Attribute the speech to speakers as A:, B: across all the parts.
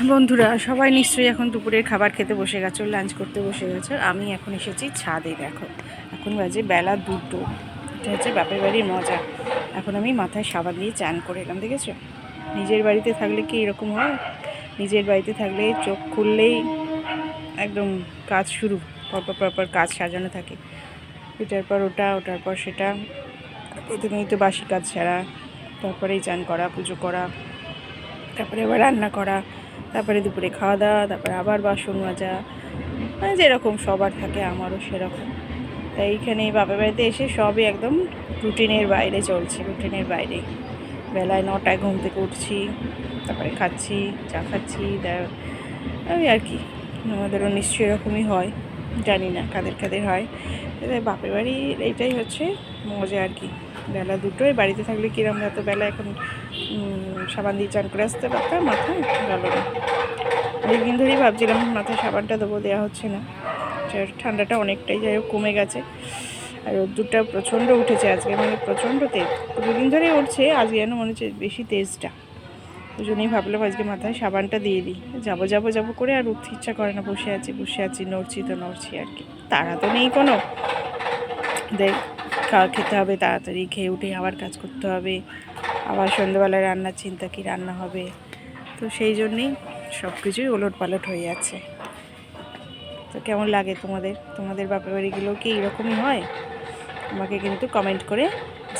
A: বন্ধুরা সবাই নিশ্চয়ই এখন দুপুরের খাবার খেতে বসে গেছো, লাঞ্চ করতে বসে গেছো। আমি এখন এসেছি ছাদে। দেখো এখন বাজে বেলা 2টো। এটা হচ্ছে বাপের বাড়ির মজা। এখন আমি মাথায় সাবান দিয়ে চান করে এলাম, দেখেছো? নিজের বাড়িতে থাকলে কি এরকম হয়? নিজের বাড়িতে থাকলে চোখ খুললেই একদম কাজ শুরু, পরপর কাজ সাজানো থাকে। এটার পর ওটা, ওটার পর সেটা। প্রথমেই তো বাসি কাজ ছাড়া, তারপরেই চান করা, পুজো করা, তারপরে আবার রান্না করা, তারপরে দুপুরে খাওয়া দাওয়া, তারপরে আবার বাসন মাজা। মানে যেরকম সবার থাকে আমারও সেরকম। তাই এইখানে বাপের বাড়িতে এসে সবই একদম রুটিনের বাইরে চলছে, রুটিনের বাইরে। বেলায় 9টায় ঘুম থেকে উঠছি, তারপরে খাচ্ছি, চা খাচ্ছি, ওই আর কি। আমাদেরও নিশ্চয়ই এরকমই হয়, জানি না কাদের কাদের হয়। তাই বাপের বাড়ির এইটাই হচ্ছে মজা আর কি। বেলা 2টোয় বাড়িতে থাকলে কিরম এত বেলা এখন সাবান দিয়ে চান করে আসতে পারতাম, মাথায় গেল না। অনেকদিন ধরেই ভাবছিলাম মাথায় সাবানটা দেবো, দেওয়া হচ্ছে না। ঠান্ডাটা অনেকটাই যাই হোক কমে গেছে। আর রোদ্দুরটা প্রচণ্ড উঠেছে আজকে, মানে প্রচণ্ড তেজ। দুদিন ধরেই উঠছে, আজকে যেন মনে হচ্ছে বেশি তেজটা। ওই জন্যই ভাবলাম আজকে মাথায় সাবানটা দিয়ে দিই। যাবো করে আর উঠতে ইচ্ছা করে না, বসে আছি, নড়ছি আর কি। তাড়া তো নেই কোনো। খাওয়া খেতে হবে, তাড়াতাড়ি খেয়ে উঠে আবার কাজ করতে হবে। আবার সন্ধ্যেবেলায় রান্নার চিন্তা, কী রান্না হবে। তো সেই জন্যেই সব কিছুই ওলটপালট হয়ে যাচ্ছে। তো কেমন লাগে তোমাদের বাপের বাড়িগুলো কি এরকমই হয়? আমাকে কিন্তু কমেন্ট করে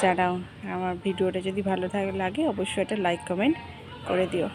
A: জানাও। আমার ভিডিওটা যদি ভালো লাগে অবশ্যই একটা লাইক কমেন্ট করে দিও।